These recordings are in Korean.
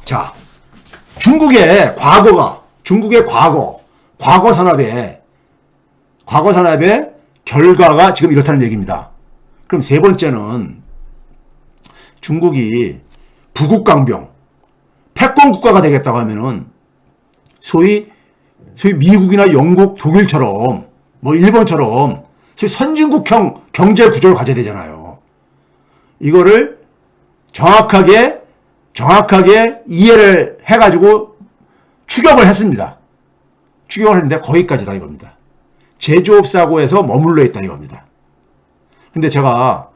자, 중국의 과거 산업의 결과가 지금 이렇다는 얘기입니다. 그럼 세 번째는 중국이 부국강병, 패권 국가가 되겠다고 하면은 소위 미국이나 영국, 독일처럼 뭐 일본처럼 소위 선진국형 경제 구조를 가져야 되잖아요. 이거를 정확하게 이해를 해가지고 추격을 했습니다. 추격을 했는데 거기까지다 이겁니다. 제조업 사고에서 머물러 있다 이겁니다. 근데 제가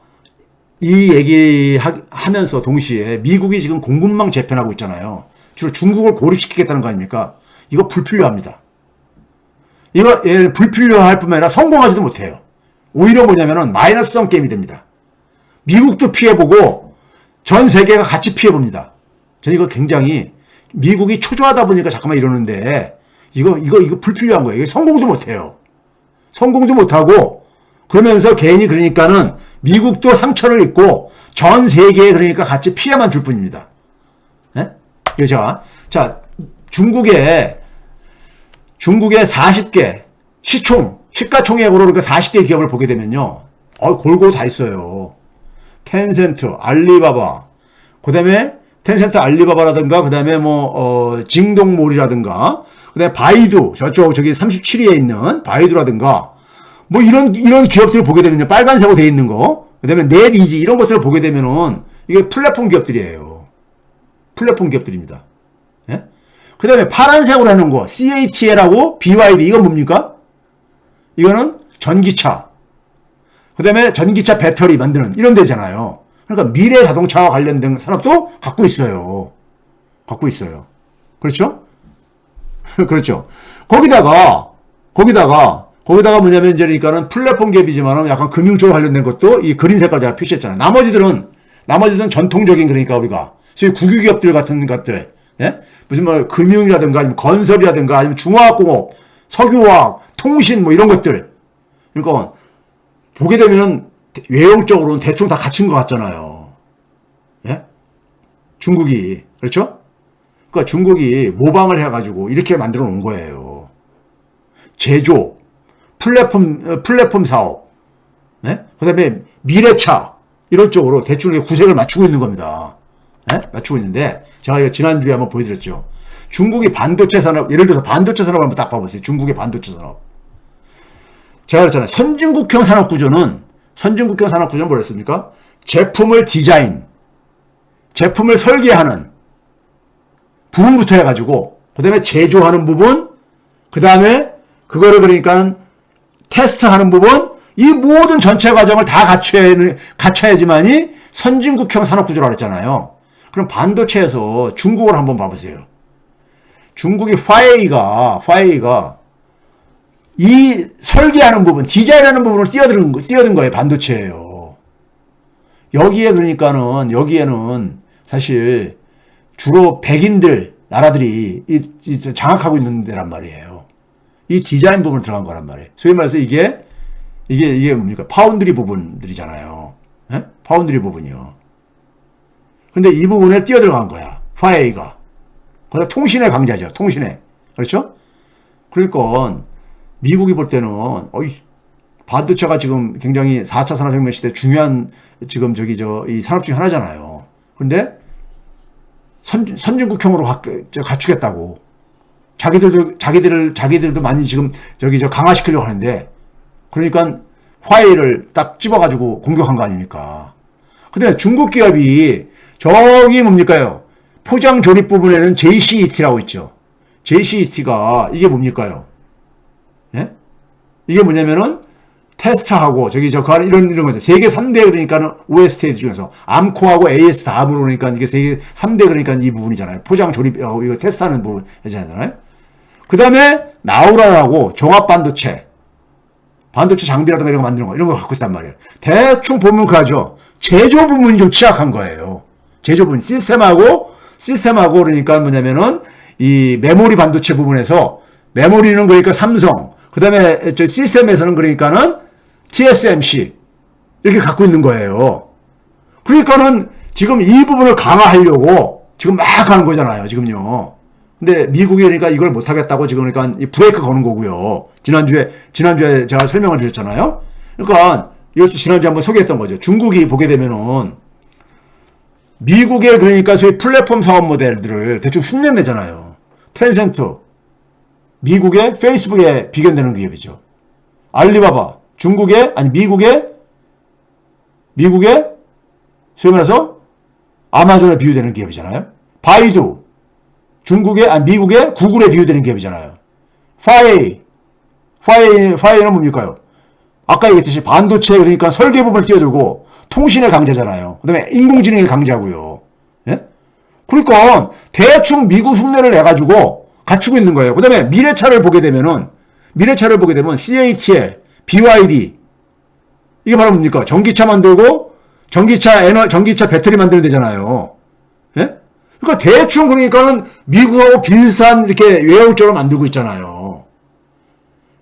이 얘기 하면서 동시에 미국이 지금 공급망 재편하고 있잖아요. 주로 중국을 고립시키겠다는 거 아닙니까? 이거 불필요합니다. 이거 불필요할 뿐만 아니라 성공하지도 못해요. 오히려 뭐냐면은 마이너스성 게임이 됩니다. 미국도 피해보고 전 세계가 같이 피해봅니다. 저는 이거 굉장히 미국이 초조하다 보니까 잠깐만 이러는데 이거 불필요한 거예요. 이게 성공도 못해요. 성공도 못하고 그러면서 괜히 그러니까는 미국도 상처를 입고 전 세계에 그러니까 같이 피해만 줄 뿐입니다. 네? 그래서 자 중국의 40개 시가총액으로 그러니까 40개 기업을 보게 되면요. 골고루 다 있어요. 텐센트, 알리바바, 그 다음에 텐센트 알리바바라든가, 그 다음에 징동몰이라든가, 그 다음에 바이두, 저기 37위에 있는 바이두라든가, 뭐 이런 기업들을 보게 되면요. 빨간색으로 되어 있는 거, 그 다음에 넷이지, 이런 것들을 보게 되면은, 이게 플랫폼 기업들이에요. 플랫폼 기업들입니다. 예? 그 다음에 파란색으로 해놓은 거, CATL하고 BYD, 이건 뭡니까? 이거는 전기차. 그 다음에 전기차 배터리 만드는 이런 데잖아요. 그러니까 미래 자동차와 관련된 산업도 갖고 있어요. 그렇죠? 그렇죠. 거기다가 뭐냐면 이제 그러니까는 플랫폼 기업이지만은 약간 금융 쪽 관련된 것도 이 그린 색깔 제가 표시했잖아요. 나머지들은 전통적인 그러니까 우리가 소위 국유 기업들 같은 것들, 예? 무슨 뭐 금융이라든가 아니면 건설이라든가 아니면 중화학공업, 석유화학, 통신 뭐 이런 것들. 그러니까 보게 되면은 외형적으로는 대충 다 갖춘 것 같잖아요. 예? 중국이. 그렇죠? 그러니까 중국이 모방을 해가지고 이렇게 만들어 놓은 거예요. 제조, 플랫폼 사업, 예? 그 다음에 미래차, 이런 쪽으로 대충 구색을 맞추고 있는 겁니다. 예? 맞추고 있는데, 제가 이거 지난주에 한번 보여드렸죠. 중국이 반도체 산업, 예를 들어서 반도체 산업을 한번 딱 봐보세요. 중국의 반도체 산업. 제가 그랬잖아요. 선진국형 산업 구조는 뭐랬습니까? 제품을 설계하는 부분부터 해가지고, 그 다음에 제조하는 부분, 그 다음에 그거를 그러니까 테스트하는 부분, 이 모든 전체 과정을 다 갖춰야지만이 선진국형 산업 구조라고 했잖아요. 그럼 반도체에서 중국을 한번 봐보세요. 중국이 화웨이가 이 설계하는 부분, 디자인하는 부분을 뛰어든 거예요. 반도체예요. 여기에는 사실 주로 백인들, 나라들이 장악하고 있는 데란 말이에요. 이 디자인 부분을 들어간 거란 말이에요. 소위 말해서 이게 뭡니까? 파운드리 부분들이잖아요. 예? 파운드리 부분이요. 근데 이 부분에 뛰어들어간 거야. 화웨이가. 그러다 통신의 강자죠. 통신의. 그렇죠? 그러니까 미국이 볼 때는 반도체가 지금 굉장히 4차 산업혁명 시대 중요한 지금 이 산업 중에 하나잖아요. 근데 선진국형으로 갖추겠다고. 자기들도 많이 지금 강화시키려고 하는데, 그러니까 화웨이를 딱 집어가지고 공격한 거 아닙니까? 근데 중국 기업이 저기 뭡니까요? 포장 조립 부분에는 JCET라고 있죠. JCET가 이게 뭡니까요? 예? 이게 뭐냐면은 테스트하고 이런 거죠. 세계 3대 그러니까는 OST 중에서 암코하고 AS 다음으로 그러니까 이게 세계 3대 그러니까 이 부분이잖아요. 포장 조립 이거 테스트하는 부분이잖아요. 그다음에 나우라라고 종합 반도체 장비라든가 이런 거 만드는 거 이런 거 갖고 있단 말이에요. 대충 보면 그하죠. 제조 부분이 좀 취약한 거예요. 제조 부분 시스템하고 그러니까 뭐냐면은 이 메모리 반도체 부분에서 메모리는 그러니까 삼성, 그다음에 시스템에서는 그러니까는 TSMC 이렇게 갖고 있는 거예요. 그러니까는 지금 이 부분을 강화하려고 지금 막 하는 거잖아요, 지금요. 근데 미국이 그러니까 이걸 못하겠다고 지금 그러니까 이 브레이크 거는 거고요. 지난주에 제가 설명을 드렸잖아요. 그러니까 이것도 지난주에 한번 소개했던 거죠. 중국이 보게 되면은 미국의 그러니까 소위 플랫폼 사업 모델들을 대충 흉내내잖아요. 텐센트, 미국의 페이스북에 비견되는 기업이죠. 알리바바, 미국의 소위 말해서 아마존에 비유되는 기업이잖아요. 바이두, 미국의 구글에 비유되는 기업이잖아요. 파웨이는 뭡니까요? 아까 얘기했듯이 반도체 그러니까 설계 부분을 뛰어들고 통신의 강자잖아요. 그 다음에 인공지능의 강자고요. 예? 그러니까 대충 미국 흉내를 내가지고 갖추고 있는 거예요. 그 다음에 미래차를 보게 되면 CATL, BYD 이게 바로 뭡니까? 전기차 만들고 전기차 배터리 만드는 데잖아요. 예? 그러니까 대충 그러니까는 미국하고 비슷한 이렇게 외형적으로 만들고 있잖아요.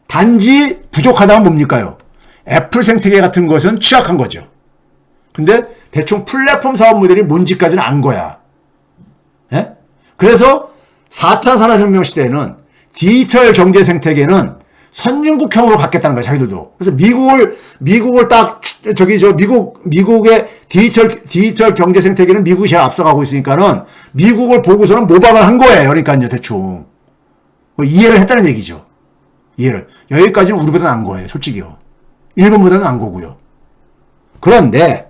단지 부족하다면 뭡니까요? 애플 생태계 같은 것은 취약한 거죠. 근데 대충 플랫폼 사업 모델이 뭔지까지는 안 거야. 예? 그래서 4차 산업혁명 시대에는 디지털 경제 생태계는 선진국형으로 갖겠다는 거야, 자기들도. 그래서 미국을 딱, 미국의 디지털 경제 생태계는 미국이 제일 앞서가고 있으니까는 미국을 보고서는 모방을 한 거예요. 그러니까요, 대충. 이해를 했다는 얘기죠. 이해를. 여기까지는 우리보다는 안 거예요, 솔직히요. 일본보다는 안 거고요. 그런데,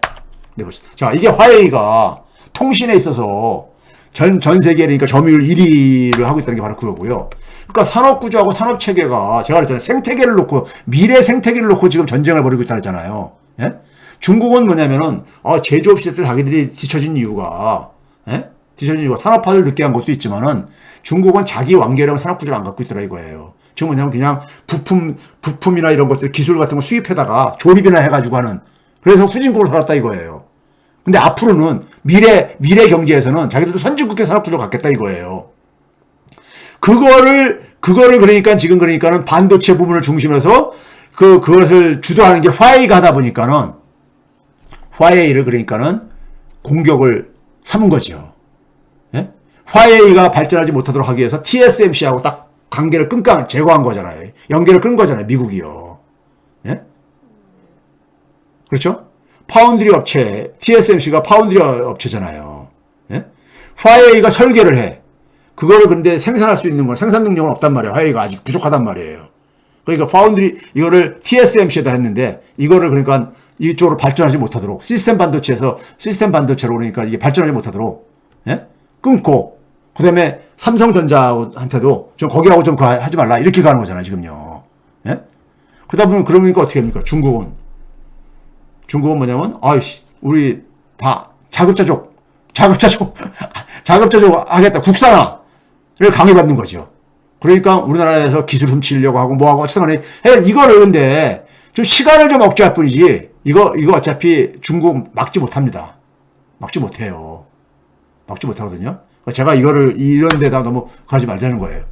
자, 이게 화웨이가 통신에 있어서 전 세계에 그러니까 점유율 1위를 하고 있다는 게 바로 그거고요. 그러니까 산업구조하고 산업체계가 제가 그랬잖아요. 생태계를 놓고 미래 생태계를 놓고 지금 전쟁을 벌이고 있다 그랬잖아요. 예? 중국은 뭐냐면은 제조업 시대 때 자기들이 뒤처진 이유가 산업화를 늦게 한 것도 있지만은 중국은 자기 완결형 산업구조를 안 갖고 있더라 이거예요. 지금 뭐냐면 그냥 부품이나 이런 것들 기술 같은 거 수입해다가 조립이나 해가지고 하는 그래서 후진국으로 살았다 이거예요. 근데 앞으로는 미래 경제에서는 자기들도 선진국의 산업구조 갖겠다 이거예요. 그거를 그러니까 지금 그러니까는 반도체 부분을 중심해서 그것을 주도하는 게 화웨이가 하다 보니까는 화웨이를 그러니까는 공격을 삼은 거죠. 예? 화웨이가 발전하지 못하도록 하기 위해서 TSMC하고 딱 관계를 제거한 거잖아요. 연계를 끈 거잖아요. 미국이요. 예? 그렇죠? 파운드리 업체, TSMC가 파운드리 업체잖아요. 예? 화웨이가 설계를 해. 그거를 근데 생산할 수 있는 건 생산 능력은 없단 말이에요. 화웨이가 아직 부족하단 말이에요. 그러니까 이거를 TSMC에다 했는데, 이거를 그러니까 이쪽으로 발전하지 못하도록, 시스템 반도체로 그러니까 이게 발전하지 못하도록, 예? 끊고, 그 다음에 삼성전자한테도 좀 거기라고 좀 하지 말라. 이렇게 가는 거잖아요, 지금요. 예? 그러다 보면 그러니까 어떻게 합니까? 중국은 뭐냐면, 우리 다 자급자족 하겠다. 국산화를 강요받는 거죠. 그러니까 우리나라에서 기술 훔치려고 하고 뭐하고 어쨌든 간에 이거를 근데 좀 시간을 좀 억제할 뿐이지 이거 어차피 중국 막지 못합니다. 막지 못해요. 막지 못하거든요. 제가 이거를 이런 데다 너무 가지 말자는 거예요.